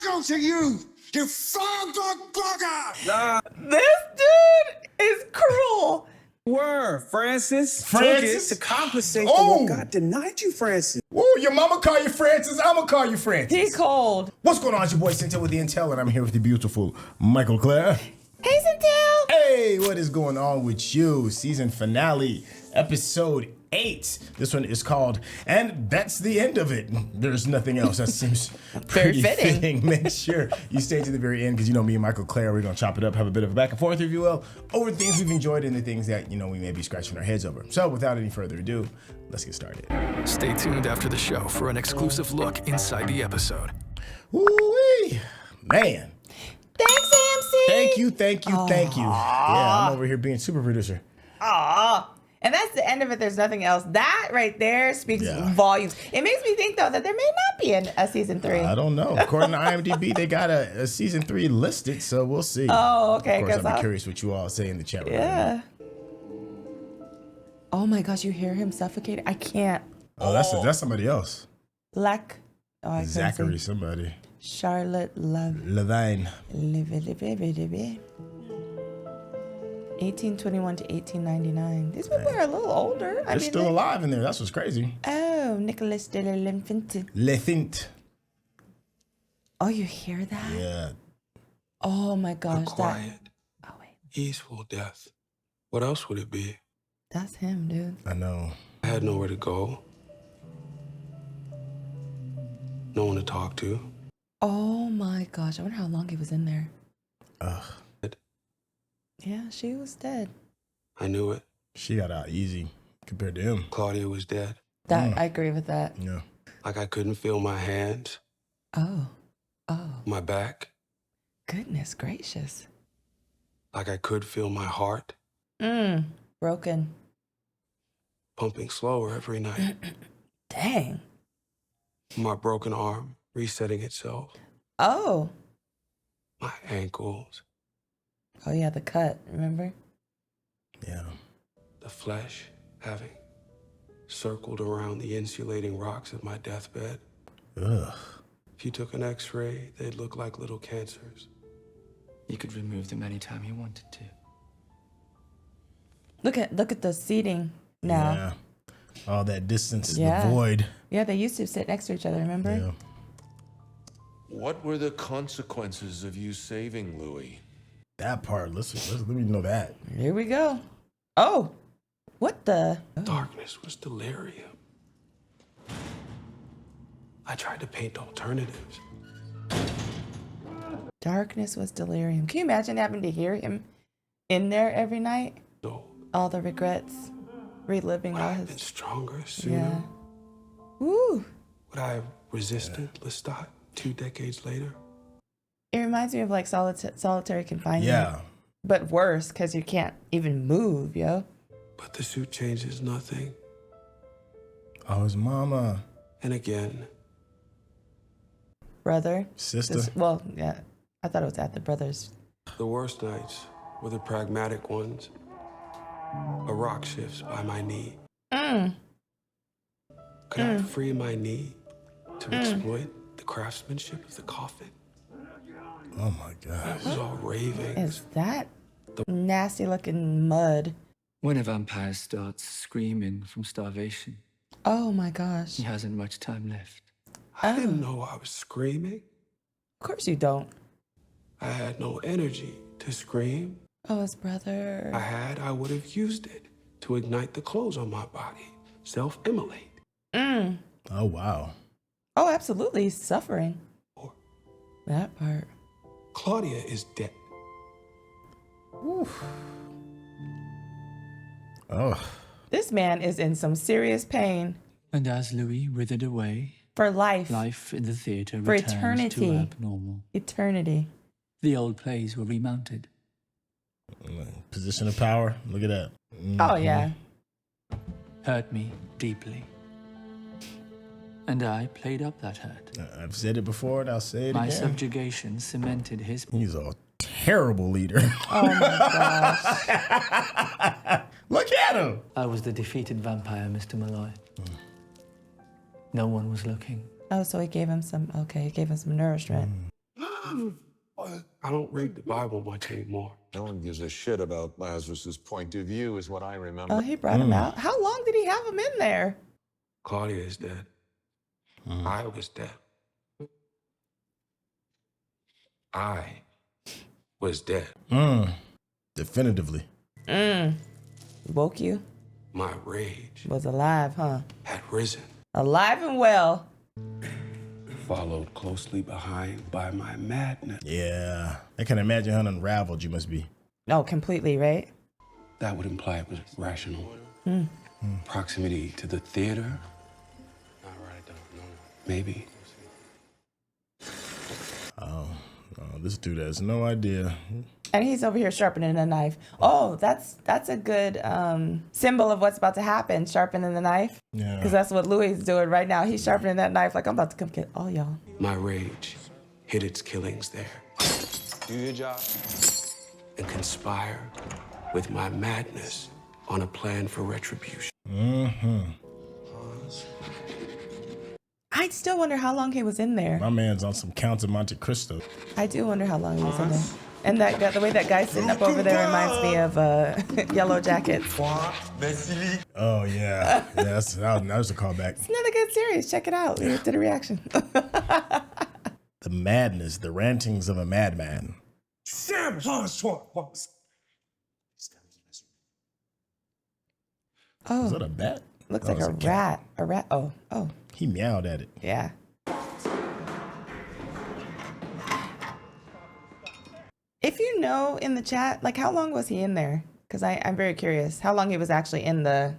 go to you, you fog-dog bugger! This dude is cruel. Francis. Francis? Took it to compensate Oh. for what God denied you, Francis. Woo, your mama call you Francis, I'ma call you Francis. He cold. What's going on? It's your boy Syntell with the Intel, and I'm here with the beautiful Mikel-Claire. Hey, Syntell. Hey, what is going on with you? Season finale, episode 8. This one is called, and that's the end of it. There's nothing else. That seems Very pretty fitting. Make sure you stay to the very end, because you know me and Mikel-Claire, we're going to chop it up, have a bit of a back and forth, if you will, over the things we've enjoyed and the things that, you know, we may be scratching our heads over. So without any further ado, let's get started. Stay tuned after the show for an exclusive look inside the episode. Woo-wee, man. Thanks, AMC. Thank you. Yeah, I'm over here being super producer. Aw. And that's the end of it. There's nothing else. That right there speaks Yeah. volumes. It makes me think, though, that there may not be a season 3. I don't know. According to IMDb, they got a season 3 listed, so we'll see. Oh, okay. Of course, 'cause I'll be I'll- curious what you all say in the chat room. Yeah. Oh my gosh, you hear him suffocating? I can't. Oh, that's somebody else. Oh, I couldn't Zachary, see. somebody. Charlotte Love. Levine. 1821 to 1899. These people are a little older. They're still alive in there. That's what's crazy. Oh, Nicholas de l'Infant. Lefint. Oh, you hear that? Yeah. Oh my A gosh. quiet, Oh wait, easeful death. What else would it be? that's him, dude. I know. I had nowhere to go. No one to talk to. Oh my gosh. I wonder how long he was in there. Ugh. Yeah, she was dead. I knew it. She got out easy compared to him. Claudia was dead. That I agree with that. Yeah. Like I couldn't feel my hands, Oh. my back. Goodness gracious. Like I could feel my heart Broken. pumping slower every night. Dang. My broken arm resetting itself. Oh. My ankles. Oh yeah, the cut, remember? Yeah. The flesh having circled around the insulating rocks of my deathbed. Ugh. If you took an x-ray, they'd look like little cancers. You could remove them anytime you wanted to. Look at the seating now. Yeah. All that distance, Yeah. the void. Yeah, they used to sit next to each other, remember? Yeah. What were the consequences of you saving Louis? That part. Let me know that. Here we go. Oh. What the? Oh. Darkness was delirium. I tried to paint alternatives. Darkness was delirium. Can you imagine having to hear him in there every night? So All the regrets, reliving would all I have been his. stronger sooner? Yeah. Woo. Would I have resisted Lestat 2 decades later? It reminds me of like solitary confinement. Yeah. But worse, because you can't even move, yo. But the suit changes nothing. Oh, his mama. And again, Brother. Sister. Well, yeah. I thought it was at the brothers. the worst nights were the pragmatic ones. A rock shifts by my knee. Could I free my knee to exploit the craftsmanship of the coffin? Oh my God. It was all ravings. Is that nasty looking mud? When a vampire starts screaming from starvation, Oh my gosh. he hasn't much time left. I didn't know I was screaming. Of course you don't. I had no energy to scream. Oh, his brother. I would have used it to ignite the clothes on my body, self-immolate. Oh wow. Oh, absolutely. He's suffering. Or That part. Claudia is dead. Oh. This man is in some serious pain And as Louis withered away, for life. life in the theater For returns eternity. to abnormal. Eternity. The old plays were remounted. Position of power. Look at that. Oh, yeah. Hurt me deeply. And I played up that hurt. I've said it before and I'll say it My again. subjugation cemented his... He's a terrible leader. Oh my gosh. Look at him. I was the defeated vampire, Mr. Malloy. No one was looking. Oh, so he gave him some, he gave him some nourishment. I don't read the Bible much anymore. No one gives a shit about Lazarus's point of view, is what I remember. Oh, he brought him out. How long did he have him in there? Claudia is dead. I was dead. I was dead. Definitively. Woke you? My rage Was alive, huh? had risen, Alive and well. followed closely behind by my madness. Yeah. I can imagine how unraveled you must be. No, completely, right? That would imply it was rational. Proximity to the theater? Not right, no. Maybe. Oh, this dude has no idea. And he's over here sharpening a knife. Oh, that's a good symbol of what's about to happen, sharpening the knife. Yeah. Because that's what Louis is doing right now. He's sharpening that knife like I'm about to come kill all y'all. My rage hid its killings there. Do your job. And conspire with my madness on a plan for retribution. I still wonder how long he was in there. My man's on some Count of Monte Cristo. I do wonder how long he was in there. And that guy, the way that guy's sitting up over there reminds me of Yellow Jackets. Oh, yeah. Yes, that was a callback. It's another good series. Check it out. We did a reaction. The madness, the rantings of a madman. Oh, Is that a bat? looks That like was a cat. rat. A rat. Oh, He meowed at it. yeah. If you know in the chat, like how long was he in there? Because I'm very curious how long he was actually in the.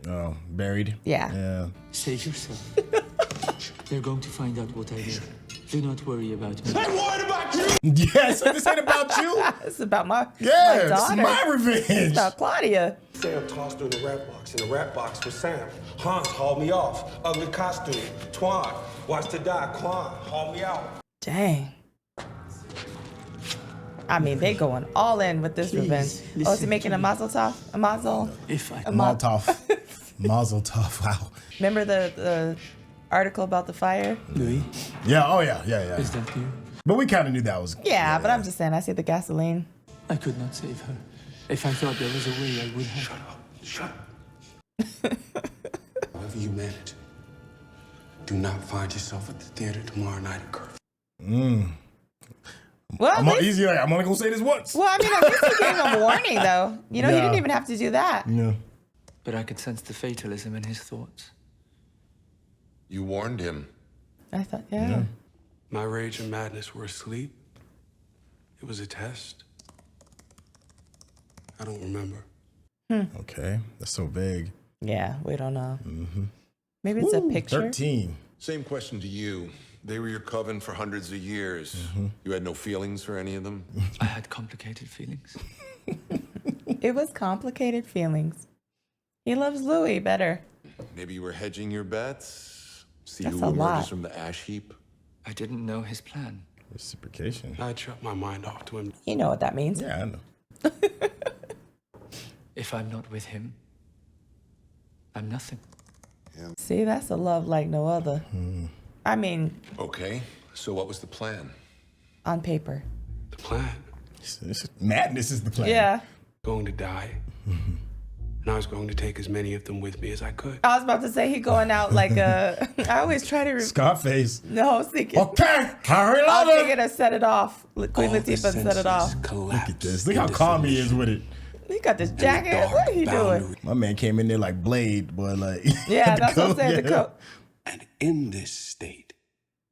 Oh, buried? Yeah. Yeah. Save yourself. They're going to find out what I did. Do not worry about me. Yeah, so this ain't about you? It's about my Yeah, my this is daughter. my revenge. It's about Claudia. Sam tossed her in the rat box, and the rat box was Sam. Hans hauled me off. Ugly costume. Twan. Watch to die. Quan. Haul me out. Dang. I mean, they going all in with this revenge. Oh, is he listen making to a me. mazel tov? A mazel? If I Maltov. Mazel tov. Wow. Remember the article about the fire? Louis, Yeah, oh yeah. is that you? But we kind of knew that was. Yeah, but I'm just saying, I see the gasoline. I could not save her. If I thought there was a way, I would have. Shut up. However you manage, do not find yourself at the theater tomorrow night at curfew. Well, I'm only gonna say this once. well, I mean, at least he gave him a warning, though. You know, he Yeah. didn't even have to do that. Yeah. But I could sense the fatalism in his thoughts. You warned him. I thought, yeah. My rage and madness were asleep. It was a test. I don't remember. Okay, that's so vague. Yeah, we don't know. Maybe it's a picture. 13. Same question to you. They were your coven for hundreds of years. You had no feelings for any of them? I had complicated feelings. It was complicated feelings. He loves Louis better. Maybe you were hedging your bets? See That's who a emerges lot. from the ash heap? I didn't know his plan. Reciprocation. I'd shut my mind off to him. You know what that means. Yeah, I know. If I'm not with him, I'm nothing. See, that's a love like no other. I mean, Okay, so what was the plan? on paper. The plan. Madness is the plan. Yeah. Going to die. And I was going to take as many of them with me as I could. I was about to say he going out like a. I always try to. Scarface. No, I was thinking. Okay, hurry I was up. thinking to set it off. Queen All the Latifah set it senses off. collapsed Look at this. Look how into calm he is submission. with it. He got this And the jacket. dark What are you doing? boundary. My man came in there like Blade, boy. Like Yeah, the that's what I'm coat, saying. The yeah. coat. And in this state,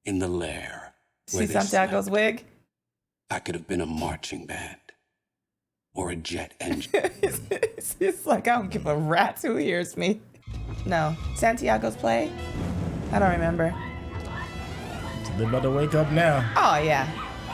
in the lair, See where they Santiago's slept, wig? I could have been a marching band or a jet engine. It's like, I don't give a rat's who hears me. No. Santiago's play? I don't remember. They're about to wake up now. Oh, yeah.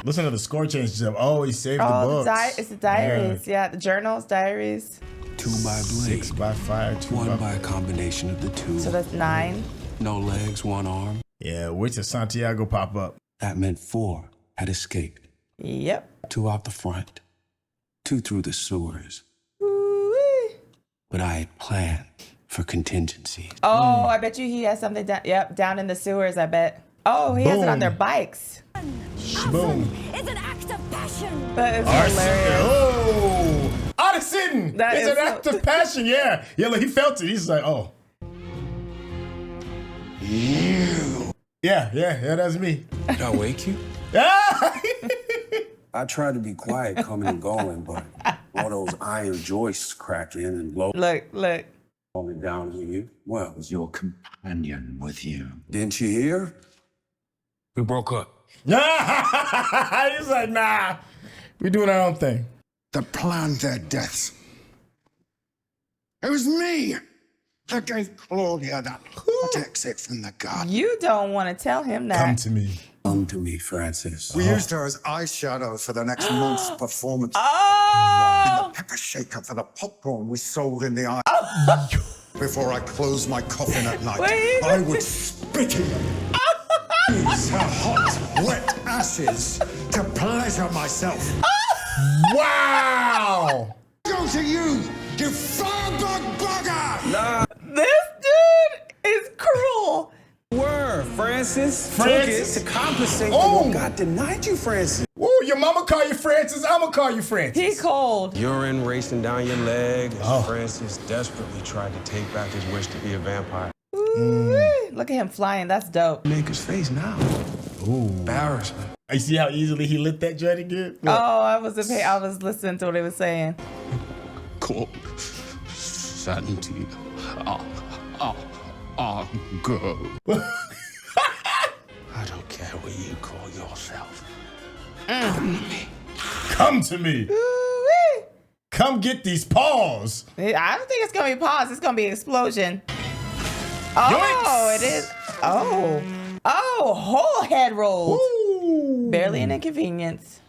Listen to the score changes up. Oh, he saved the Oh, books. it's the diaries. Yeah, the journals, diaries. 2 by blade, 6 by fire, 2 1 by. by a combination of the two. So that's 9. No legs, 1 arm. Yeah, wait till Santiago pop up. That meant 4 had escaped. Yep. 2 out the front, 2 through the sewers. Ooh-wee. But I had planned for contingencies. Oh, I bet you he has something down. Yep, down in the sewers, I bet. Oh, he has it on Boom. their bikes. Boom. It's an act of passion. That is Arson. hilarious. Oh, arson. That It's is an act of passion. Yeah, yeah. Like he felt it. He's like, oh. Yeah, that's me. Did I wake you? I tried to be quiet, coming and going, but all those iron joists cracking and blowing Look. down on you. Well, Was your companion with you? didn't you hear? We broke up. He's like, nah, we doing our own thing. That planned their deaths. It was me that gave Claudia that hot exit from the garden. You don't want to tell him that. Come to me. Come to me, Francis. We used her as eyeshadow for the next month's performance. Oh! Pepper shaker for the popcorn we sold in the eye. Before I closed my coffin at night, Wait. I would spit in them. Use her hot, wet ashes to pleasure myself. Wow. Go to you firebug bugger! This dude is cruel. Word, Francis. Francis. Took it to compensate Oh. for what God denied you, Francis. Woo, your mama call you Francis. I'ma call you Francis. He cold. Urine racing down your leg as Francis desperately tried to take back his wish to be a vampire. Ooh-wee. Look at him flying. That's dope. Make his face now. Ooh. Embarrassment. You see how easily he lit that joint again? Look. Oh, I was listening to what he was saying. Cold, sanity, go. I don't care what you call yourself. Come to me. Ooh-wee. Come get these paws. I don't think it's gonna be pause. It's gonna be explosion. Oh, Yoinks. it is. Oh, whole head rolls. Ooh. Barely an inconvenience.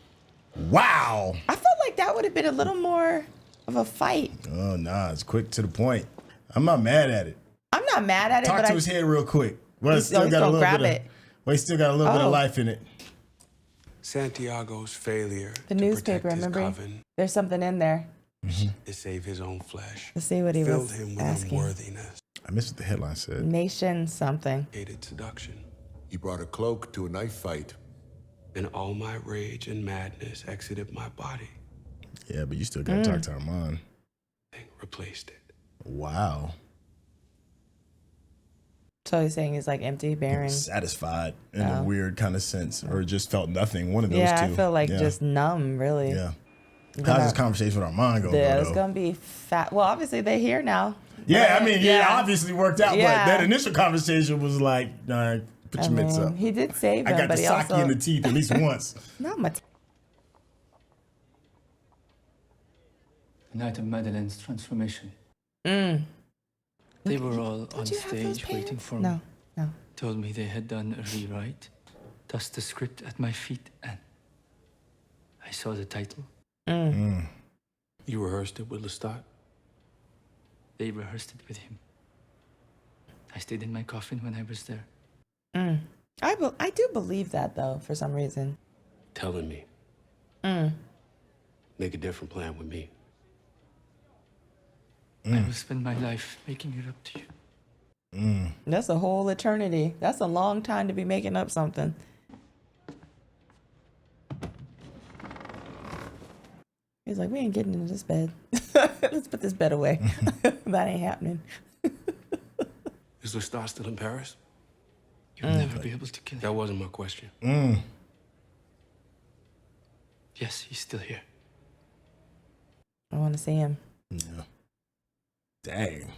Wow. I felt like that would have been a little more of a fight. Oh, nah, it's quick to the point. I'm not mad at it. I'm not mad at it, Talk but to his head real quick. Well, He's it's still got a gonna little grab bit it. of, well, he still got a little bit Oh. of life in it. Santiago's failure the to newspaper. protect his Remember, coven there's something in there. to save his own flesh Let's see what he filled was him with asking. unworthiness, I missed what the headline said. Nation something. hated seduction. He brought a cloak to a knife fight. And all my rage and madness exited my body, Yeah, but you still got to talk to Armand. and replaced it. Wow. So he's saying he's like empty, barren. Satisfied in a weird kind of sense, or just felt nothing. One of those two. Yeah, I feel like Yeah. just numb, really. Yeah. How's this conversation with Armand going? Yeah, though? it's gonna be fat. Well, obviously they're here now. Yeah, I mean, yeah, it Yeah. obviously worked out, Yeah. but that initial conversation was like, put your mitts up. He did save I him, got but the he sake also in the teeth at least once. not my. The night of Madeleine's transformation. Mm. They were all on Would you have those stage waiting pants? for me. No, no. Told me they had done a rewrite, tossed the script at my feet, and I saw the title. You rehearsed it with Lestat? They rehearsed it with him. I stayed in my coffin when I was there. I do believe that though, for some reason. Telling me. Make a different plan with me. I will spend my life making it up to you. That's a whole eternity. That's a long time to be making up something. He's like, we ain't getting into this bed. Let's put this bed away. That ain't happening. Is Lestat still in Paris? You'll never be able to kill him. That wasn't my question. Yes, he's still here. I want to see him. Yeah. Dang.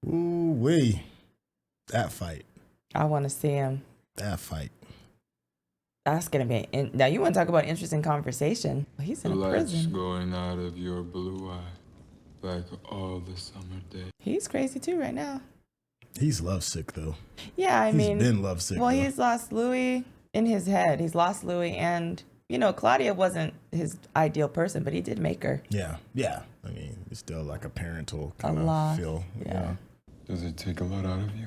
Ooh wee. That fight. I want to see him. That fight. That's gonna be now. You want to talk about interesting conversation? He's in a prison. Going out of your blue eye, like all the summer days. He's crazy too right now. He's lovesick though. Yeah, I mean, he's been lovesick. well, though. he's lost Louis in his head. He's lost Louis, and you know, Claudia wasn't his ideal person, but he did make her. Yeah, yeah. I mean, it's still like a parental A kind lot. of feel. Yeah. Does it take a lot out of you?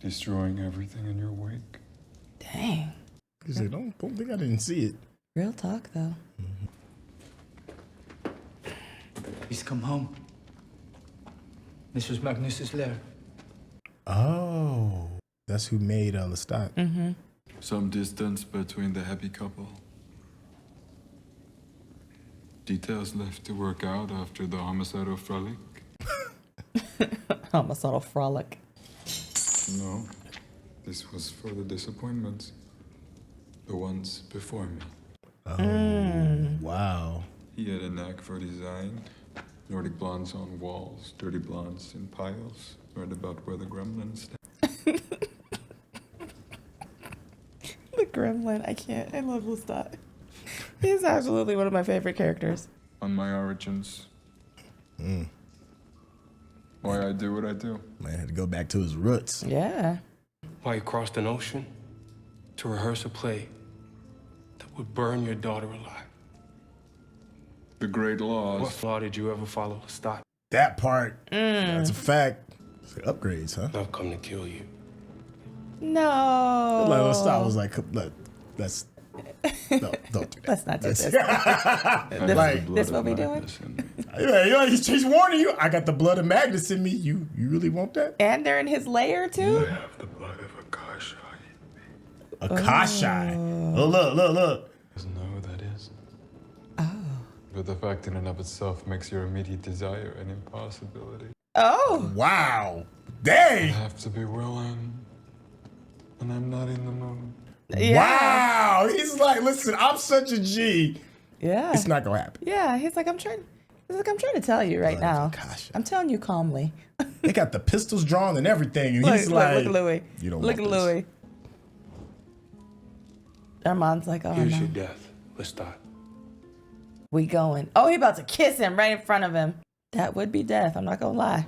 Destroying everything in your wake? Dang. He's like, don't think I didn't see it. Real talk though. He's come home. This was Magnus's lair. Oh, that's who made Lestat. Some distance between the happy couple. Details left to work out after the homicidal frolic. Homicidal frolic. No, this was for the disappointments. The ones before me. Oh, wow. He had a knack for design. Nordic blondes on walls, dirty blondes in piles, right about where the gremlins stand. The gremlin, I can't. I love Lestat. He's absolutely one of my favorite characters. On my origins. Why I do what I do. Man had to go back to his roots. Yeah. Why you crossed an ocean to rehearse a play that would burn your daughter alive. The great laws. What law did you ever follow, Lestat? That part, that's a fact. It's like upgrades, huh? I've come to kill you. No. Like, Lestat was like, look, let's, no, don't do that. Let's not do this. This what we doing? Yeah, he's warning you. I got the blood of Magnus in me. You really want that? And they're in his lair too? I have the blood of Akasha in me. Akasha. Oh, look. Doesn't know who that is. Oh. But the fact in and of itself makes your immediate desire an impossibility. Oh. Wow. I Dang. have to be willing. And I'm not in the mood. Yeah. Wow. He's like, listen, I'm such a G. Yeah. It's not going to happen. Yeah. He's like, I'm trying to tell you right now. Akasha. I'm telling you calmly. They got the pistols drawn and everything. And Look, he's like, look at Louis. You don't Look at want this. Louis. Armand's like, oh Here's no. your death, Lestat. We going. Oh, he about to kiss him right in front of him. That would be death. I'm not gonna lie.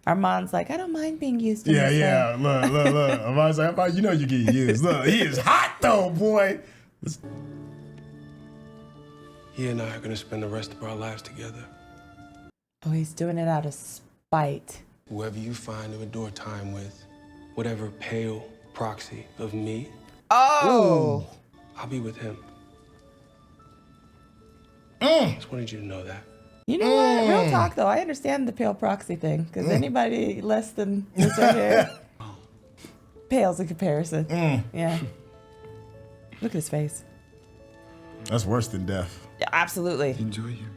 Armand's like, I don't mind being used. In this way. Yeah. Look. Armand's like, how you know you get used? Look, he is hot though, boy. He and I are gonna spend the rest of our lives together. Oh, he's doing it out of spite. Whoever you find to endure time with, whatever pale proxy of me, Oh. I'll be with him. Just wanted you to know that. You know what? Real talk though, I understand the pale proxy thing because anybody less than this right here pales in comparison. Yeah. Look at his face. That's worse than death. Yeah, absolutely. Enjoy you.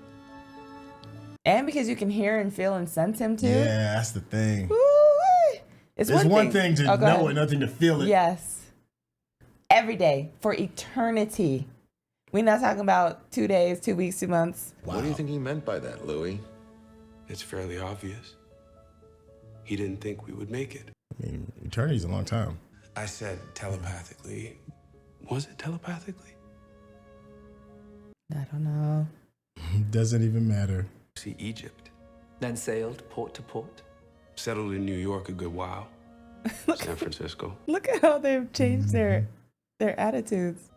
And because you can hear and feel and sense him too. Yeah, that's the thing. Woo-wee. It's one thing to Oh, go know ahead. it, nothing to feel it. Yes. Every day for eternity. We're not talking about 2 days, 2 weeks, 2 months. What do you think he meant by that, Louis? It's fairly obvious. He didn't think we would make it. I mean, eternity's a long time. I said telepathically. Was it telepathically? I don't know. Doesn't even matter. See Egypt. Then sailed port to port. Settled in New York a good while. San Francisco. Look at how they've changed their attitudes.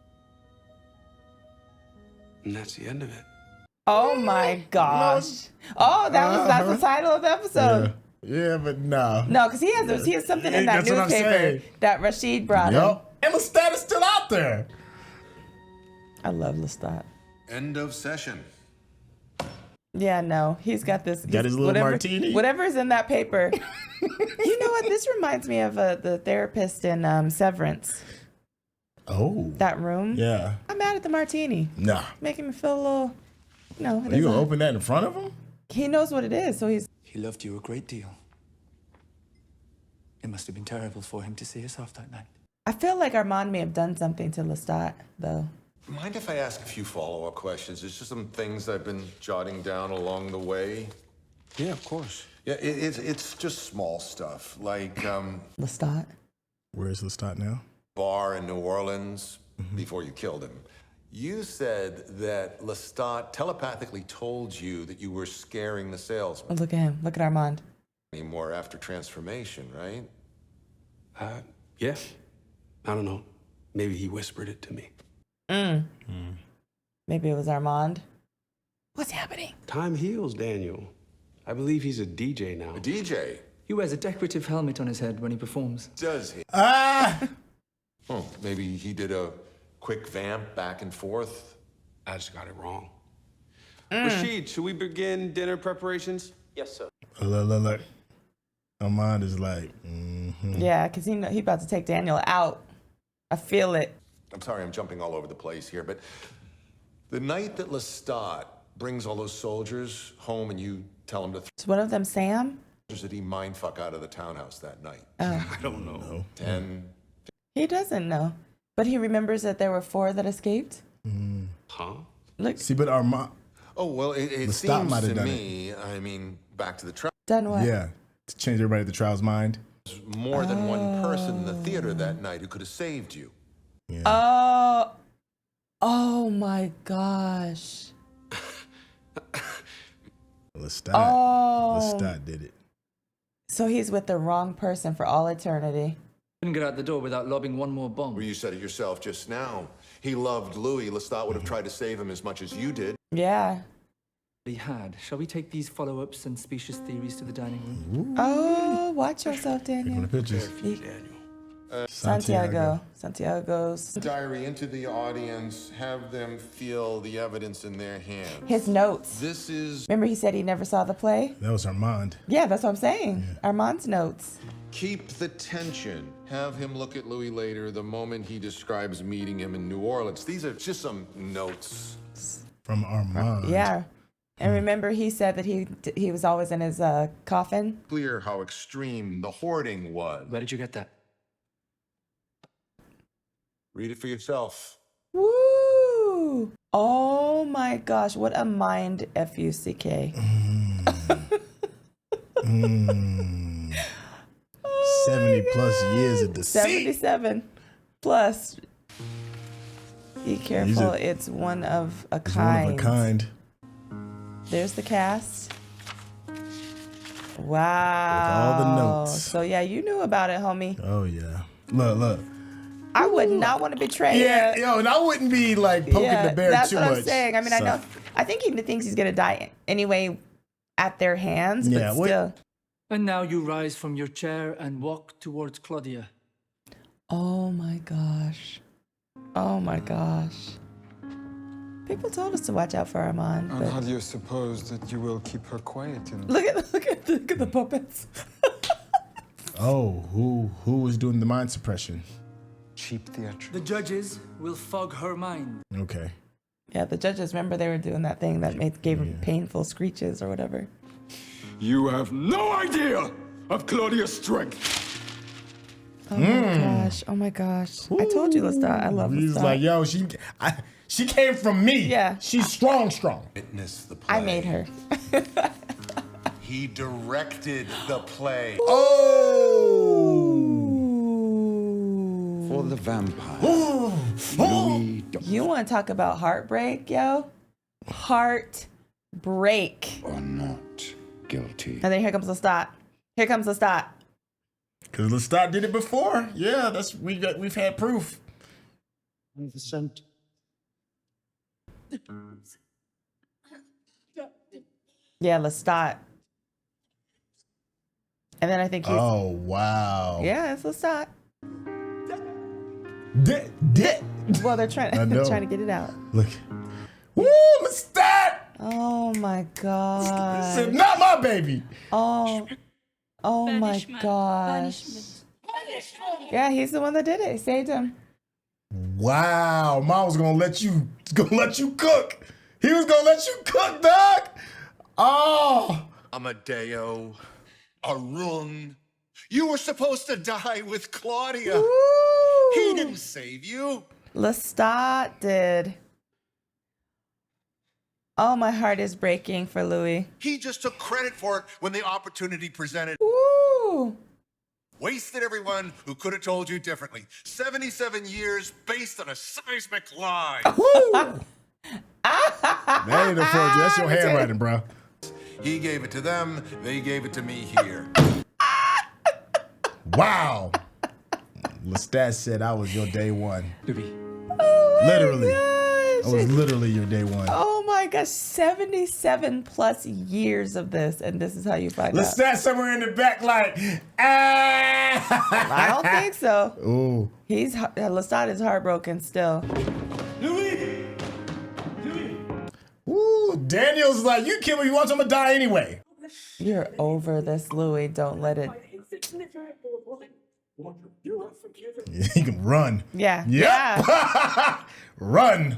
And that's the end of it. Oh my gosh. Oh, that's the title of the episode. Yeah, but no. No, because he has something in that That's what I'm newspaper saying. that Rashid brought him. Yup. And Lestat is still out there. I love Lestat. End of session. Yeah, no, he's got this. Got his little martini. Whatever's in that paper. You know what? This reminds me of the therapist in Severance. Oh. That room. Yeah. I'm mad at the martini. Nah. Making me feel a little, Are you gonna open that in front of him? He knows what it is, so he's. He loved you a great deal. It must have been terrible for him to see us off that night. I feel like Armand may have done something to Lestat, though. Mind if I ask a few follow-up questions? There's just some things I've been jotting down along the way. Yeah, of course. Yeah, it's just small stuff, like Lestat. Where is Lestat now? bar in New Orleans before you killed him. You said that Lestat telepathically told you that you were scaring the salesman. Oh, look at him. Look at Armand. Anymore after transformation, right? Yeah. I don't know. Maybe he whispered it to me. Maybe it was Armand. What's happening? Time heals, Daniel. I believe he's a DJ now. A DJ? He wears a decorative helmet on his head when he performs. Does he? Oh, maybe he did a quick vamp back and forth. I just got it wrong. Rashid, should we begin dinner preparations? Yes, sir. Look. Armand is like, Yeah, because he about to take Daniel out. I feel it. I'm sorry, I'm jumping all over the place here, but the night that Lestat brings all those soldiers home and you tell him to Is one of them Sam? did he mindfuck out of the townhouse that night? Oh. I don't know. 10. He doesn't know. But he remembers that there were 4 that escaped. Huh? Look. See, but Armand. Oh, well, it seems to me, I mean, back to the trial. Done what? Yeah, to change everybody at the trial's mind. More than one person in the theater that night who could have saved you. Yeah. Oh my gosh. Lestat did it. So he's with the wrong person for all eternity. Couldn't get out the door without lobbing one more bomb. Well, you said it yourself just now. He loved Louis. Lestat would have tried to save him as much as you did. Yeah. He had. Shall we take these follow-ups and specious theories to the dining room? Oh, watch yourself, Daniel. The pictures. Santiago's Diary into the audience, have them feel the evidence in their hands. his notes. This is Remember he said he never saw the play? That was Armand. Yeah, that's what I'm saying. Armand's notes. keep the tension. Have him look at Louis later the moment he describes meeting him in New Orleans. These are just some notes from Armand. Yeah. And remember, he said that he was always in his coffin. Clear how extreme the hoarding was. Where did you get that? Read it for yourself. Woo! Oh my gosh, what a mind F-U-C-K. 70 plus years of deceit. 77 plus. Be careful, it's one of a kind. One of a kind. There's the cast. Wow. With all the notes. So yeah, you knew about it, homie. Oh yeah. Look. I would not want to betray Yeah, him. yo, and I wouldn't be like poking the bear that's too what much. I'm saying. I mean, So- I think he thinks he's gonna die anyway at their hands, but still. And now you rise from your chair and walk towards Claudia. Oh my gosh. Oh my gosh. People told us to watch out for Armand. And But how do you suppose that you will keep her quiet? look at the puppets. Oh, who was doing the mind suppression? Cheap theater. The judges will fog her mind. Okay. Yeah, the judges, remember they were doing that thing that gave him painful screeches or whatever. You have no idea of Claudia's strength. Oh my gosh. Oh my gosh. I told you, Lestat. I love He's Lestat. like, yo, she came from me. Yeah. She's strong. Witness the play. I made her. He directed the play. For the vampire. You want to talk about heartbreak, yo? Heartbreak. Or not guilty. And then here comes Lestat. Here comes Lestat. Because Lestat did it before. Yeah, we've had proof. 100%. Yeah, Lestat. And then I think he's... Oh, wow. Yeah, it's Lestat. Dick. Well, they're trying to get it out. Look. Woo, Lestat! Oh my god. This is not my baby. Oh my gosh. Yeah, he's the one that did it. He saved him. Wow, Mom was gonna let you cook. He was gonna let you cook, dog. Oh, Amadeo, Arun, you were supposed to die with Claudia. Woo! He didn't save you. Lestat did. Oh, my heart is breaking for Louis. He just took credit for it when the opportunity presented. Woo! Wasted everyone who could have told you differently. 77 years based on a seismic lie. that ain't a forgery. That's your handwriting, bro. He gave it to them. They gave it to me here. Wow. Lestat said I was your day one. Louis. Oh my Literally. gosh. I was literally your day one. Oh my gosh, 77 plus years of this, and this is how you find out. Lestat somewhere in the back like, ah. I don't think so. Ooh. Lestat is heartbroken still. Ooh, Daniel's like, you kill me, you want, I'm gonna die anyway. You're over this, Louis. Don't let it He can run. Yeah. Yep. Yeah. Run.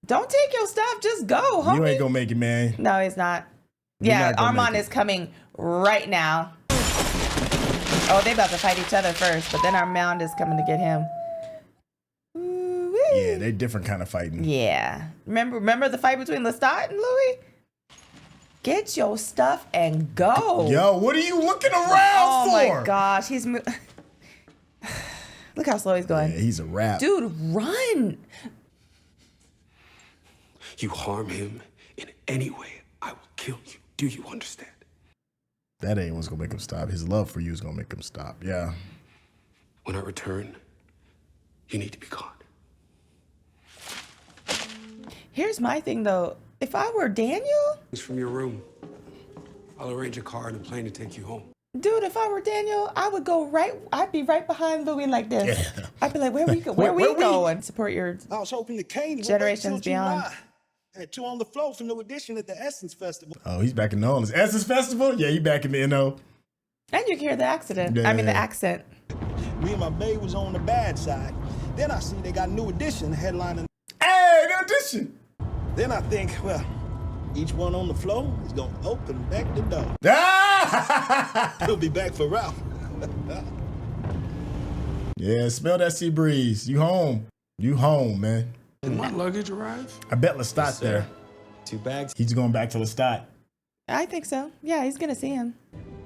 Don't take your stuff. Just go, homie. You ain't gonna make it, man. No, he's not. You're Yeah, not gonna Armand make is coming right now. Oh, they about to fight each other first, but then Armand is coming to get him. Ooh-wee. Yeah, they're different kind of fighting. Yeah. Remember the fight between Lestat and Louis? Get your stuff and go. Yo, what are you looking around for? Oh my gosh, he's look how slow he's going. Yeah, he's a rat. Dude, run. You harm him in any way, I will kill you. Do you understand? That ain't what's gonna make him stop. His love for you is gonna make him stop. Yeah. When I return, you need to be gone. Here's my thing though. If I were Daniel, It's from your room. I'll arrange a car and a plane to take you home. dude, if I were Daniel, I'd be right behind Louis like this. Yeah. I'd be like, where we going? Support your I was hoping the cane would Generations wait till Beyond. July. Had two on the floor for new edition at the Essence Festival. Oh, he's back in New Orleans. Essence Festival? Yeah, he back in the NO. And you can hear the accident. Yeah. I mean the accent. Me and my babe was on the bad side. Then I see they got new edition headlining. Hey, new edition. Then I think, well, each one on the floor is gonna open back the door. Ah! He'll be back for Ralph. Yeah, smell that sea breeze. You home. You home, man. Did my luggage arrive? I bet Lestat's there. 2 bags. He's going back to Lestat. I think so. Yeah, he's gonna see him.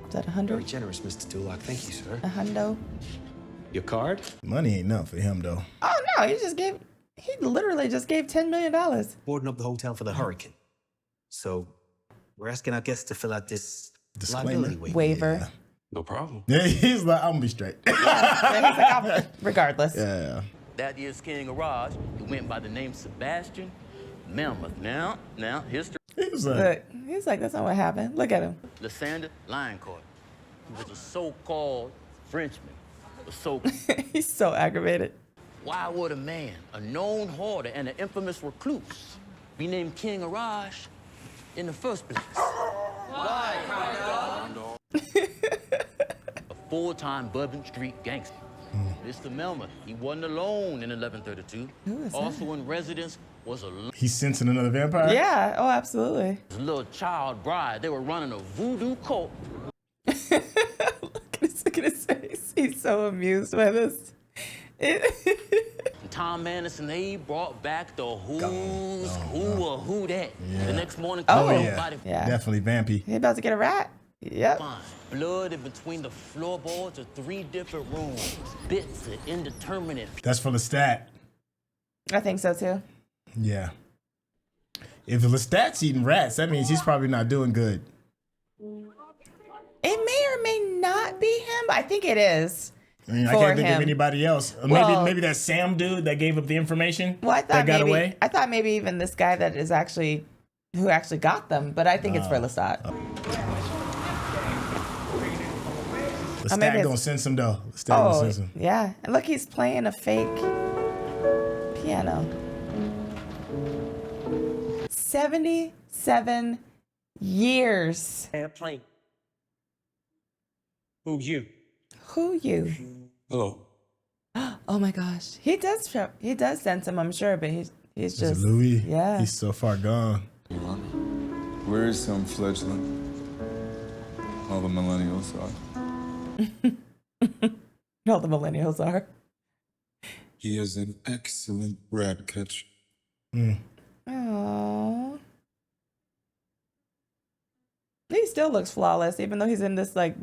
Is that Very 100? generous, Mr. Duloc. Thank you, sir. A hundo? Your card? Money ain't enough for him, though. Oh no, he literally just gave $10 million. Boarding up the hotel for the hurricane. So, we're asking our guests to fill out this Disclaimer. liability Waiver. Yeah. No problem. Yeah, he's like, I'm gonna be straight. Yeah, he's like, regardless. Yeah. That year's King of Raj, he went by the name Sebastian Melmoth. Now, history. He was like, Look, he's like, that's not what happened. Look at him. Lysander Lioncourt, who was a so-called Frenchman. He's so aggravated. Why would a man, a known hoarder and an infamous recluse, be named King of Raj in the first place? Why? A full-time Bourbon Street gangster. Mr. Melmoth, he wasn't alone in 1132. Who is Also that? in residence was a he's sensing another vampire? Yeah, oh, absolutely. little child bride. They were running a voodoo cult. Look at his face. He's so amused by this. Tom Manison, they brought back the who's who or who that. Yeah. The next morning, Oh, everybody yeah. Definitely vampy. He about to get a rat? Yep. fine. Blood in between the floorboards of 3 different rooms. Bits of indeterminate. That's for Lestat. I think so too. Yeah. If Lestat's eating rats, that means he's probably not doing good. It may or may not be him, but I think it is. I mean, I for can't think of him. anybody else. Well- Maybe that Sam dude that gave up the information Well, I that thought got maybe away. I thought maybe even this guy that is actually who actually got them, but I think it's for Lestat. Lestat maybe gonna it's- send some though. Lestat gonna Oh, send some. yeah. And look, he's playing a fake piano. 77 years. Airplane. Who you? Who you? Hello. Oh my gosh. He does sense him, I'm sure, but he's Is just it Louis? Yeah. He's so far gone. Where is some fledgling? All the millennials are. All the millennials are. He is an excellent rat catcher. Aww. He still looks flawless, even though he's in this like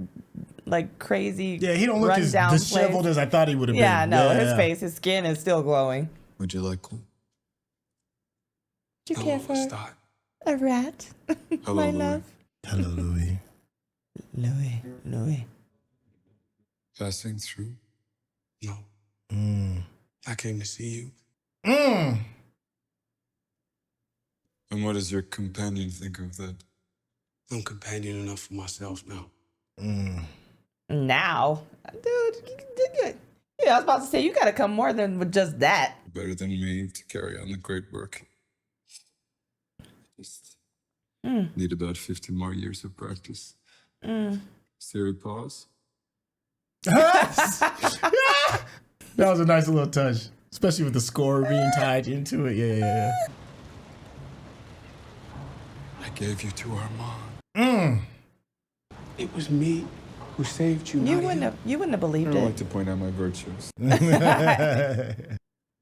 crazy. Yeah, he don't look as rundown disheveled place. as I thought he would have Yeah, been. no, his face, his skin is still glowing. Would you like one? Do you care for Lestat. a rat? Hello, My Louis. love. Hello, Louis. Louis. Passing through. No. I came to see you. And what does your companion think of that? I'm companion enough for myself now. Now, dude, yeah, I was about to say you gotta come more than with just that. Better than me to carry on the great work. Just need about 50 more years of practice. Is there a pause? That was a nice little touch, especially with the score being tied into it. Yeah. I gave you to Armand. It was me who saved you. You not wouldn't him. have. You wouldn't have I believed don't it. like to point out my virtues.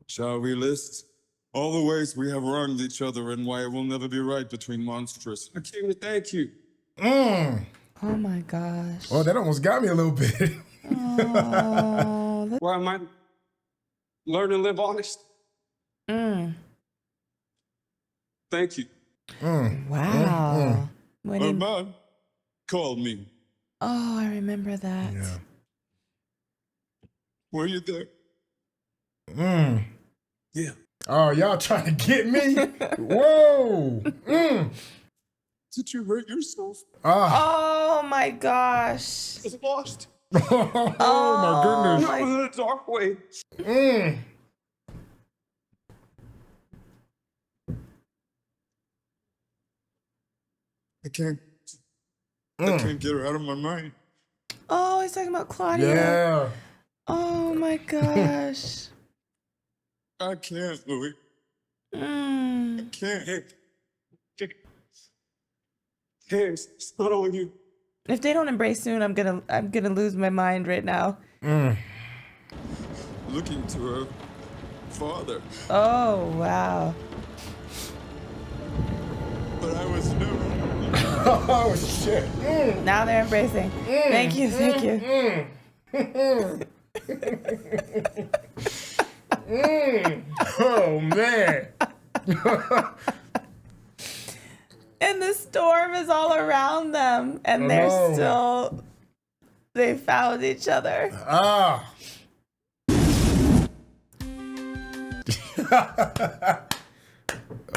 Shall we list all the ways we have wronged each other and why it will never be right between monstrous? I came to thank you. Oh my gosh. Oh, that almost got me a little bit. Oh, Why am I learning to live honest? Thank you. wow. When he- Armand called me. oh, I remember that. Yeah. Were you there? Yeah. Oh, y'all trying to get me? Whoa. Did you hurt yourself? Oh my gosh. I was lost. Oh my goodness. I was in a dark way. I can't get her out of my mind. Oh, he's talking about Claudia. Yeah. Oh my gosh. I can't, Louis. I can't. Hey, it's not on you. If they don't embrace soon, I'm gonna lose my mind right now. Looking to her father. Oh wow. But I was never. Oh shit. Now they're embracing. Thank you. Oh man. And the storm is all around them, and they found each other.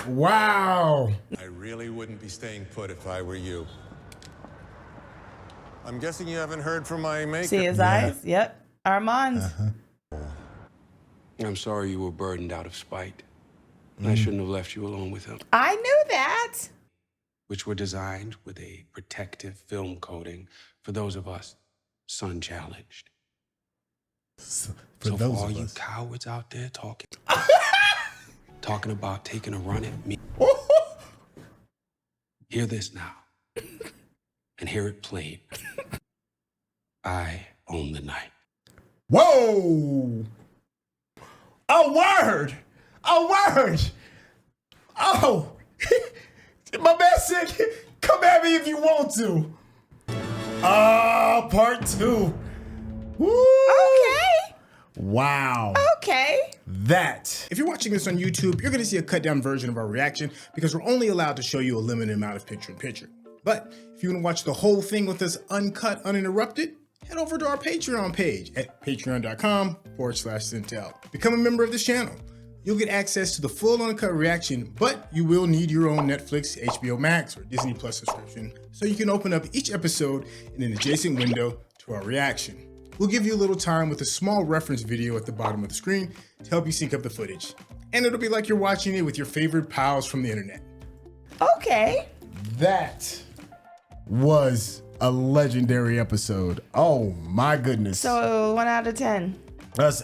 Wow. I really wouldn't be staying put if I were you. I'm guessing you haven't heard from my maker. See his eyes? Yep. Armand. I'm sorry you were burdened out of spite. I shouldn't have left you alone with him. I knew that. Which were designed with a protective film coating for those of us sun-challenged. So for all you cowards out there talking about taking a run at me, hear this now, and hear it plain. I own the night. Whoa! A word! Oh! My man said, come at me if you want to. Part 2. Woo! Okay. Wow. Okay. That. If you're watching this on YouTube, you're going to see a cut down version of our reaction because we're only allowed to show you a limited amount of picture-in-picture. But if you want to watch the whole thing with us uncut, uninterrupted, head over to our Patreon page at patreon.com/Syntell. Become a member of this channel. You'll get access to the full uncut reaction, but you will need your own Netflix, HBO Max, or Disney Plus subscription so you can open up each episode in an adjacent window to our reaction. We'll give you a little time with a small reference video at the bottom of the screen to help you sync up the footage. And it'll be like you're watching it with your favorite pals from the internet. Okay. That was a legendary episode. Oh my goodness. So 1 out of 10. This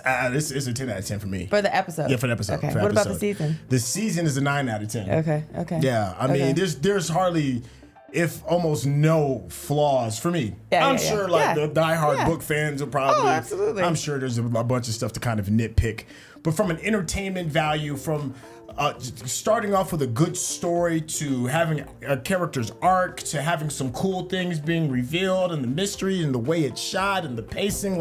is a 10 out of 10 for me. For the episode? Yeah, for the episode. Okay. For What about the episode. season? The season is a 9 out of 10. Okay. Yeah, I mean, there's hardly, if almost no flaws for me. I'm sure the diehard book fans will probably. Oh, absolutely. I'm sure there's a bunch of stuff to kind of nitpick. But from an entertainment value, from starting off with a good story to having a character's arc to having some cool things being revealed and the mystery and the way it's shot and the pacing,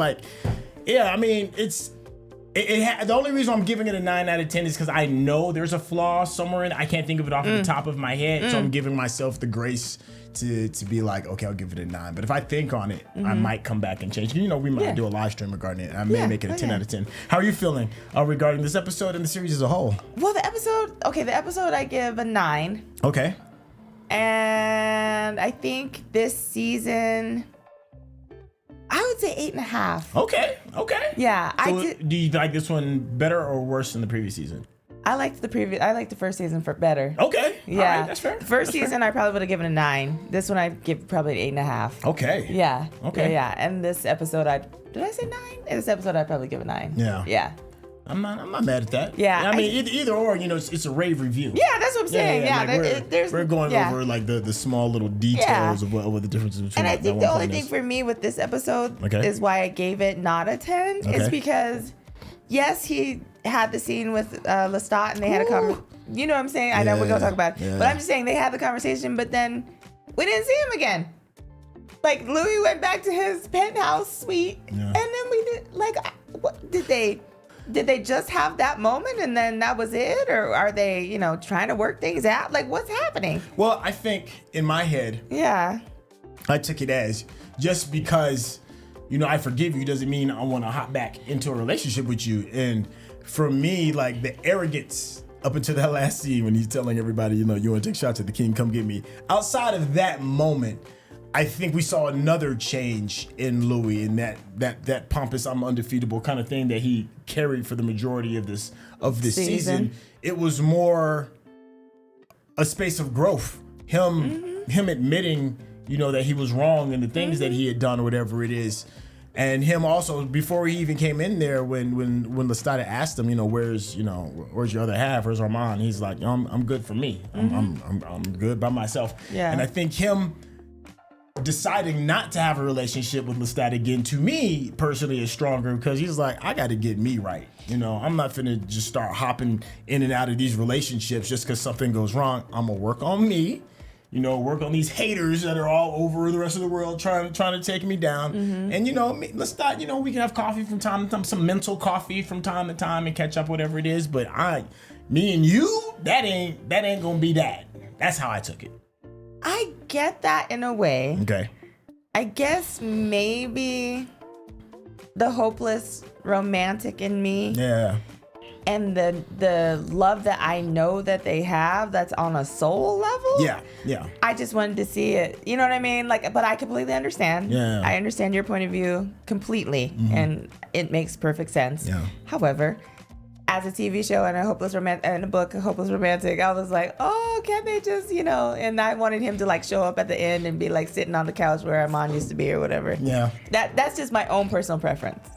yeah, I mean, the only reason I'm giving it a 9 out of 10 is because I know there's a flaw somewhere in it. I can't think of it off the top of my head, so I'm giving myself the grace to be like, okay, I'll give it a 9. But if I think on it, I might come back and change. We might do a live stream regarding it. I may make it a 10 out of 10. How are you feeling regarding this episode and the series as a whole? Well, the episode I give a 9. Okay. And I think this season, I would say 8.5. Okay. Yeah, So do you like this one better or worse than the previous season? I liked the first season for better. Okay. Yeah. All right, that's fair. The first season, I probably would have given a 9. This one, I'd give probably an 8.5. Okay. Yeah. Okay. Yeah. And this episode, I'd Did I say 9? In this episode, I'd probably give it 9. Yeah. Yeah. I'm not mad at that. Yeah, I mean, either or, it's a rave review. Yeah, that's what I'm saying. Yeah, like we're going over like the small little details of what the differences between. And I think the only thing for me with this episode is why I gave it not a 10 is because, yes, he had the scene with Lestat and they had a conversation. You know what I'm saying? I know we're gonna talk about it, but I'm just saying they had the conversation, but then we didn't see him again. Like Louis went back to his penthouse suite, and then we did what did they just have that moment and then that was it? Or are they, trying to work things out? Like, what's happening? Well, I think in my head, I took it as just because, I forgive you doesn't mean I want to hop back into a relationship with you. And for me, like the arrogance up until that last scene when he's telling everybody, you want to take shots at the king, come get me. Outside of that moment, I think we saw another change in Louis and that pompous, I'm undefeatable kind of thing that he carried for the majority of this season. It was more a space of growth. Him admitting, that he was wrong and the things that he had done or whatever it is. And him also, before he even came in there, when Lestat asked him, where's your other half? Where's Armand? He's like, I'm good for me. I'm good by myself. Yeah. And I think him deciding not to have a relationship with Lestat again, to me personally, is stronger because he's like, I got to get me right. I'm not finna just start hopping in and out of these relationships just because something goes wrong. I'm gonna work on me. Work on these haters that are all over the rest of the world trying to take me down. And Lestat, we can have coffee from time to time, some mental coffee from time to time, and catch up, whatever it is. But me and you, that ain't gonna be that. That's how I took it. I get that in a way. Okay. I guess maybe the hopeless romantic in me. Yeah. And the love that I know that they have that's on a soul level. Yeah. I just wanted to see it. You know what I mean? Like, but I completely understand. Yeah. I understand your point of view completely. And it makes perfect sense. Yeah. However, as a TV show and a book, A Hopeless Romantic, I was like, oh, can't they just, and I wanted him to show up at the end and be sitting on the couch where Armand used to be or whatever. Yeah. That's just my own personal preference.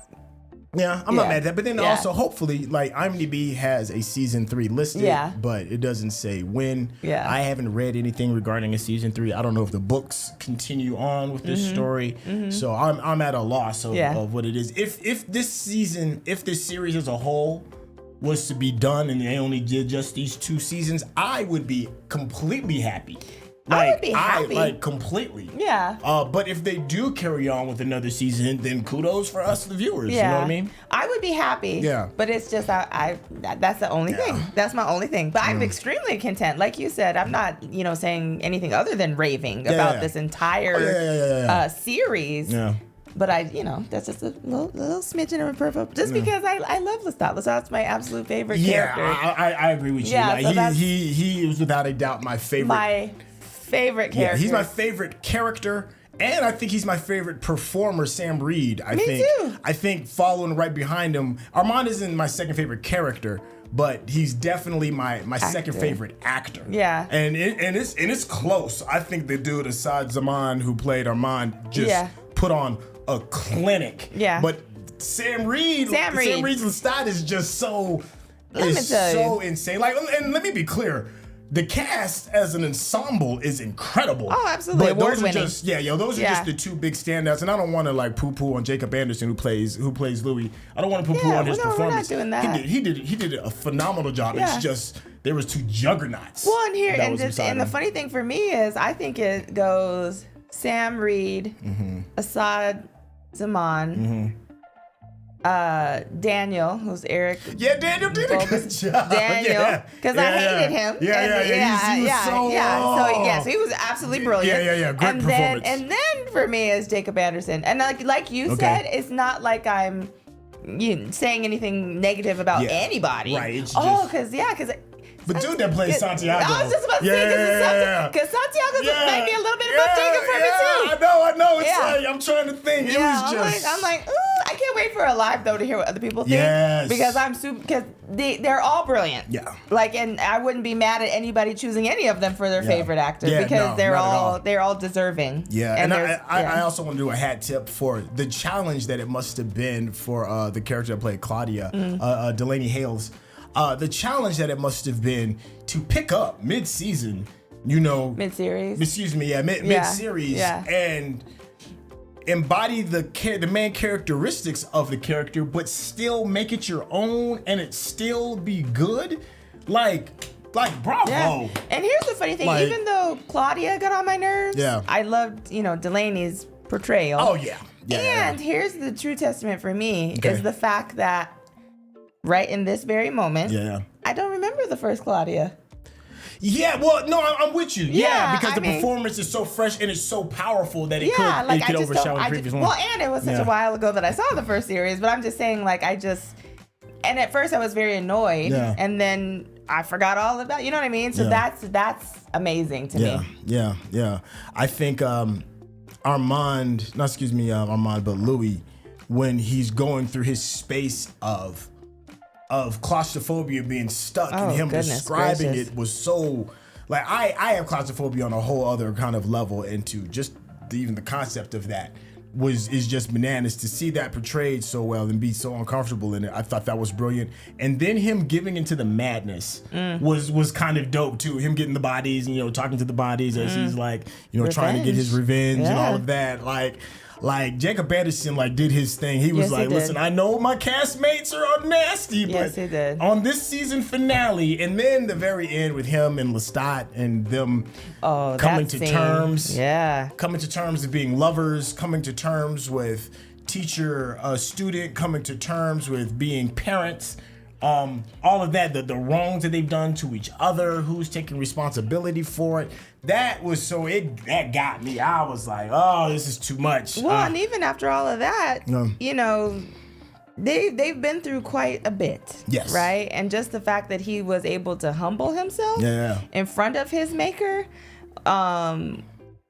Yeah, I'm not mad at that. But then also, hopefully, IMDb has a season 3 listed, but it doesn't say when. Yeah. I haven't read anything regarding a season 3. I don't know if the books continue on with this story. So I'm at a loss of what it is. If this series as a whole was to be done and they only did just these 2 seasons, I would be completely happy. I would be happy. Completely. Yeah. But if they do carry on with another season, then kudos for us, the viewers. Yeah. You know what I mean? I would be happy. Yeah. But it's just, that's the only thing. That's my only thing. But I'm extremely content. Like you said, I'm not, saying anything other than raving about this entire series. Yeah. But that's just a little smidgen of a purple. Just because I love Lestat. Lestat's my absolute favorite character. I agree with you. Yeah, he is without a doubt my favorite. My favorite character. Yeah, he's my favorite character. And I think he's my favorite performer, Sam Reed. I think following right behind him, Armand isn't my second favorite character, but he's definitely my second favorite actor. Yeah. And it's close. I think the dude Asad Zaman who played Armand just put on a clinic. Yeah. But Sam Reed's Lestat is just so insane. And let me be clear. The cast as an ensemble is incredible. Oh, absolutely. But those are just those are just the 2 big standouts. And I don't want to poo-poo on Jacob Anderson who plays Louis. I don't want to poo-poo on his performance. We're not doing that. He did a phenomenal job. Yeah. It's just there was 2 juggernauts. Well, and the funny thing for me is I think it goes Sam Reed, Asad Zaman, Daniel, who's Eric. Yeah, Daniel did a good job. Daniel, because I hated him. So he was absolutely brilliant. Yeah. Great performance. And then for me is Jacob Anderson, and like you said, it's not like I'm saying anything negative about anybody. Right. Because. But dude that plays Santiago. I was just about to say, because Santiago's maybe a little bit above Jacob for me too. I know. It's I'm trying to think. I'm like, ooh, I can't wait wait for a live though to hear what other people think. Yes. Because I'm super. Because they're all brilliant. Yeah. Like, and I wouldn't be mad at anybody choosing any of them for their favorite actor because they're all deserving. Yeah, and I also want to do a hat tip for the challenge that it must have been for the character that played Claudia, Delaney Hales. The challenge that it must have been to pick up mid-season, mid-series. Excuse me, mid-series, and embody the main characteristics of the character, but still make it your own and it still be good. Like bravo. Yeah. And here's the funny thing: even though Claudia got on my nerves, I loved Delaney's portrayal. Oh yeah. And here's the true testament for me is the fact that right in this very moment, I don't remember the first Claudia. Yeah, well, no, I'm with you. Yeah, because the performance is so fresh and it's so powerful that it could overshadow the previous one. Well, and it was such a while ago that I saw the first series, but I'm just saying, and at first I was very annoyed, and then I forgot all about, you know what I mean? So that's amazing to me. Yeah. I think Armand, but Louis, when he's going through his space of claustrophobia being stuck and him describing it was so like I have claustrophobia on a whole other kind of level, into just even the concept of that is just bananas. To see that portrayed so well and be so uncomfortable in it, I thought that was brilliant. And then him giving into the madness was kind of dope too. Him getting the bodies and talking to the bodies as he's trying to get his revenge and all of that. Like Jacob Anderson did his thing. He was listen, I know my castmates are nasty, but he did. On this season finale, and then the very end with him and Lestat and them coming to terms. Yeah. Coming to terms of being lovers, coming to terms with teacher, student, coming to terms with being parents. All of that, the wrongs that they've done to each other, who's taking responsibility for it. That was that got me. I was like, oh, this is too much. Well, and even after all of that, they've been through quite a bit. Yes. Right? And just the fact that he was able to humble himself in front of his maker,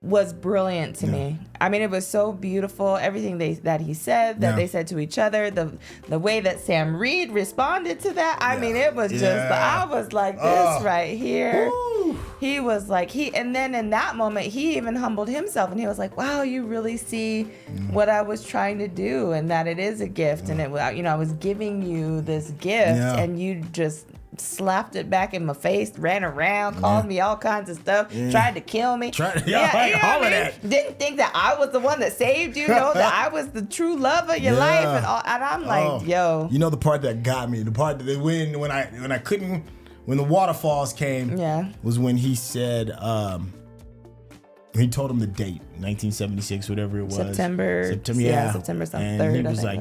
was brilliant to me. I mean, it was so beautiful. Everything that he said, that they said to each other, the way that Sam Reed responded to that. I mean, it was just, I was like, this right here. Woo. He was like, and then in that moment, he even humbled himself and he was like, wow, you really see what I was trying to do and that it is a gift. And it, I was giving you this gift and you just slapped it back in my face, ran around, called me all kinds of stuff, tried to kill me. All of that. Didn't think that I was the one that saved you, that I was the true love of your life, and I'm like, yo. You know the part that got me, the part that when I couldn't, when the waterfalls came, was when he said, he told him the date, 1976, whatever it was. September something. And 3rd, he was like,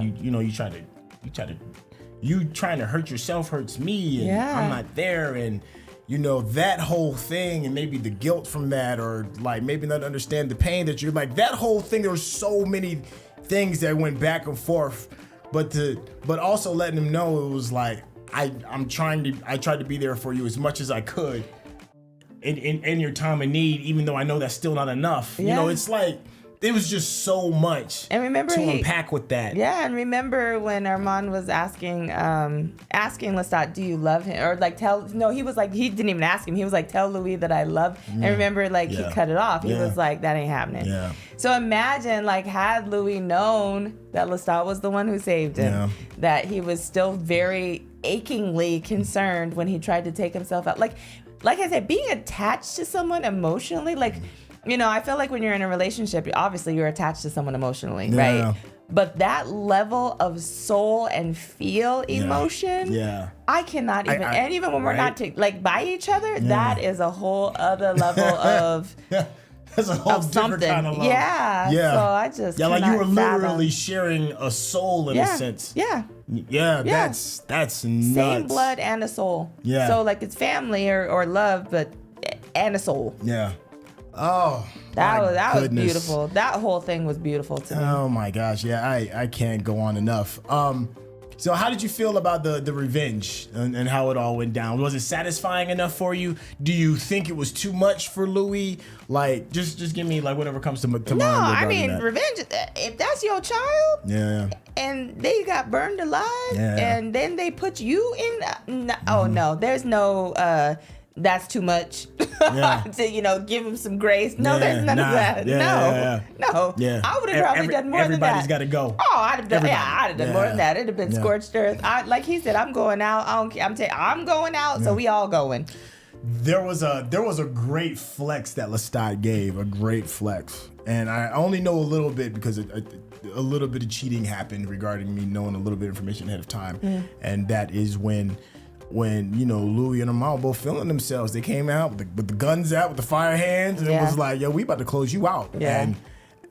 you trying to hurt yourself hurts me, and I'm not there, and that whole thing, and maybe the guilt from that, or maybe not understand the pain that you're that whole thing. There were so many things that went back and forth, but also letting him know it was I tried to be there for you as much as I could in your time of need, even though I know that's still not enough. It's it was just so much to unpack with that. Yeah, and remember when Armand was asking Lestat, do you love him? Or he was he didn't even ask him. He was tell Louis that I love him. And remember, he cut it off. He was like, that ain't happening. Yeah. So imagine, had Louis known that Lestat was the one who saved him, that he was still very achingly concerned when he tried to take himself out. Like I said, being attached to someone emotionally, I feel like when you're in a relationship, obviously you're attached to someone emotionally, right? But that level of soul and feel emotion, I cannot even, and even when we're not by each other, that is a whole other level of that's a whole different kind of love. Yeah. So I just you were literally sharing a soul in a sense. That's nuts. Same blood and a soul. Yeah. So it's family or love, but and a soul. Yeah. Oh, that was beautiful. That whole thing was beautiful to me. Oh my gosh, I can't go on enough. So how did you feel about the revenge and how it all went down? Was it satisfying enough for you? Do you think it was too much for Louis? Like, just give me like whatever comes to mind. No, I mean, revenge, if that's your child. Yeah. And they got burned alive. Yeah. And then they put you in. Oh, no. There's no, that's too much to, give him some grace. No, there's none of that. No. Yeah. I would have probably done more than that. Everybody's got to go. Oh, I'd have done more than that. It'd have been scorched earth. Like he said, I'm going out. I'm going out, so we all going. There was a great flex that Lestat gave, a great flex. And I only know a little bit because a little bit of cheating happened regarding me knowing a little bit of information ahead of time. And that is when Louis and Amal both feeling themselves. They came out with the guns out, with the fire hands, and it was like, yo, we about to close you out. Yeah.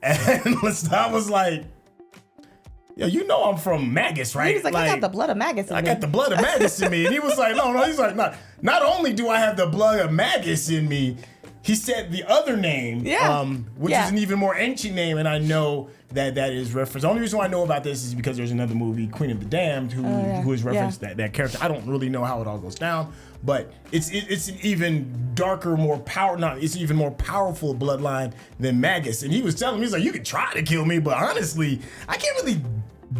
And Lestat was like, yo, I'm from Magus, right? He was like, I got the blood of Magus in me. I got the blood of Magus in me. And he was like, no. He's like, not only do I have the blood of Magus in me, he said the other name, which is an even more ancient name, and I know that is referenced. The only reason why I know about this is because there's another movie, Queen of the Damned, who is referenced that character. I don't really know how it all goes down, but it's an even darker, it's even more powerful bloodline than Magus. And he was telling me, he's like, you could try to kill me, but honestly, I can't really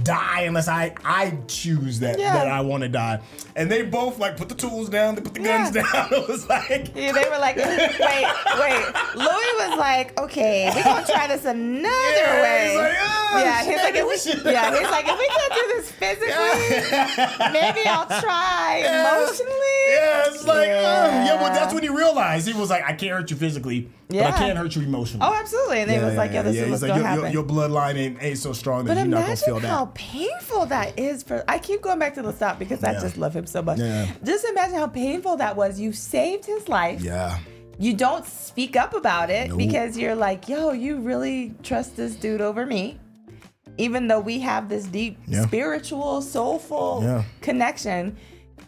die unless I choose that I want to die. And they both like put the tools down, they put the guns down. It was like they were like, wait. Louis was like, okay, we're gonna try this another way. He's like, he's like, if we can't do this physically, maybe I'll try emotionally. Yeah, it's like, well, that's when he realized. He was like, I can't hurt you physically, but I can't hurt you emotionally. Oh, absolutely. And they was like, this is what's gonna happen. Your bloodline ain't so strong that you're not gonna feel that. But imagine how painful that is for. I keep going back to Lestat because I just love him so much. Yeah. Just imagine how painful that was. You saved his life. Yeah. You don't speak up about it because you're like, yo, you really trust this dude over me. Even though we have this deep spiritual, soulful connection.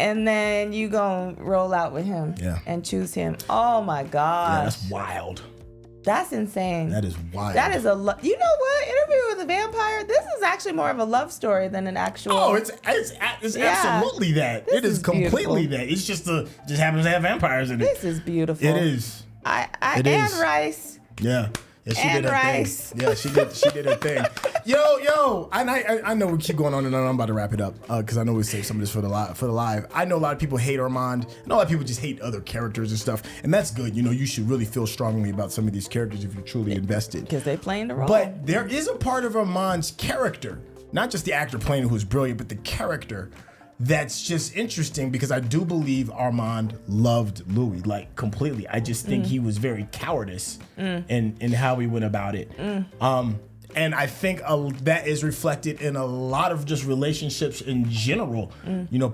And then you gonna roll out with him and choose him. Oh my gosh. Yeah, that's wild. That's insane. That is wild. That is you know what? Interview with a Vampire. This is actually more of a love story than an actual. Oh, it's absolutely that. It is completely that. It's just happens to have vampires in it. This is beautiful. It is. And Rice. Yeah. Yeah, she did her Rice. thing. Yeah, she did her thing. Yo, and I know we keep going on and on. I'm about to wrap it up because I know we save some of this for the live. I know a lot of people hate Armand. I know a lot of people just hate other characters and stuff, and that's good. You should really feel strongly about some of these characters if you're truly invested. Because they playing the role. But there is a part of Armand's character, not just the actor playing who's brilliant, but the character that's just interesting because I do believe Armand loved Louis like completely. I just think he was very cowardice in how he went about it. And I think that is reflected in a lot of just relationships in general.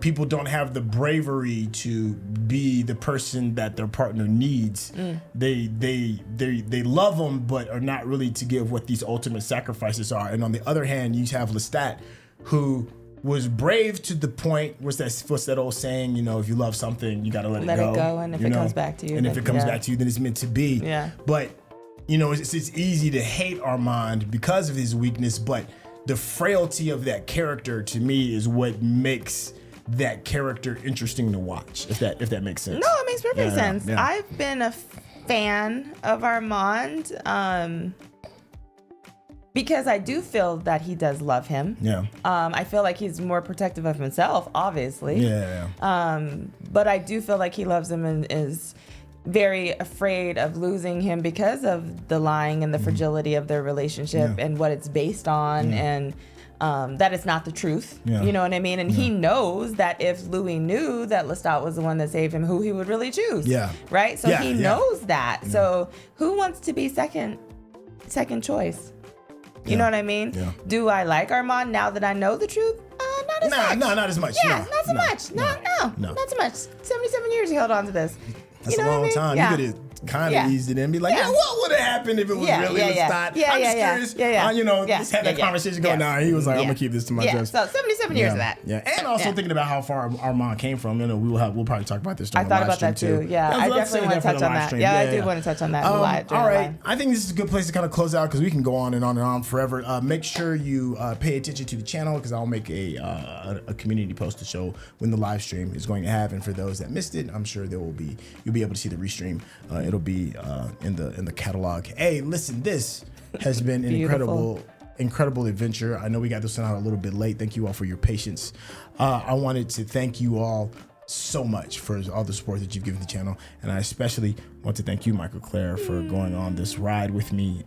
People don't have the bravery to be the person that their partner needs. They love them, but are not really to give what these ultimate sacrifices are. And on the other hand, you have Lestat, who was brave to the point. What's that old saying? If you love something, you gotta let it go. Let it go, and if it comes back to you, and if it comes back to you, then it's meant to be. Yeah. But it's easy to hate Armand because of his weakness, but the frailty of that character to me is what makes that character interesting to watch. If that makes sense. No, it makes perfect sense. Yeah. I've been a fan of Armand. Because I do feel that he does love him. Yeah. I feel like he's more protective of himself, obviously. Yeah. But I do feel like he loves him and is very afraid of losing him because of the lying and the fragility of their relationship and what it's based on and that it's not the truth. Yeah. You know what I mean? And he knows that if Louis knew that Lestat was the one that saved him, who he would really choose. Yeah. Right? So he knows that. Yeah. So who wants to be second choice? You know what I mean? Yeah. Do I like Armand now that I know the truth? Not as much. No, not as much. Yeah, not so much. No, not so much. 77 years he held on to this. That's a long time. Yeah. You could have kind of eased it in, be like, what would have happened if it was really Lestat? I'm just curious. Just had that conversation going. Nah, he was like, I'm gonna keep this to myself. So 77 years of that. Yeah, and also thinking about how far Armand came from. We'll probably talk about this. I thought about that too. Yeah, I definitely want to touch on that. Yeah, I do want to touch on that. All right, I think this is a good place to kind of close out because we can go on and on and on forever. Make sure you pay attention to the channel because I'll make a community post to show when the live stream is going to have. And for those that missed it, I'm sure you'll be able to see the restream. It'll be in the catalog. Hey, listen, this has been an incredible adventure. I know we got this one out a little bit late. Thank you all for your patience. I wanted to thank you all so much for all the support that you've given the channel, and I especially want to thank you, Mikel-Claire, for going on this ride with me.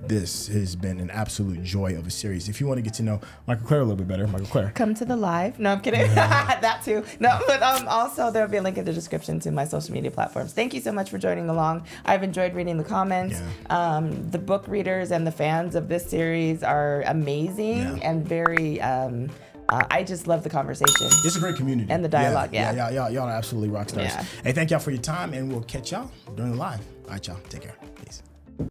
This has been an absolute joy of a series. If you want to get to know Mikel-Claire a little bit better, Mikel-Claire, come to the live. No, I'm kidding. That too. No, but also there'll be a link in the description to my social media platforms. Thank you so much for joining along. I've enjoyed reading the comments. The book readers and the fans of this series are amazing and very. I just love the conversation. It's a great community. And the dialogue, y'all are absolutely rock stars. Hey, thank y'all for your time, and we'll catch y'all during the live. All right, y'all. Take care. Peace.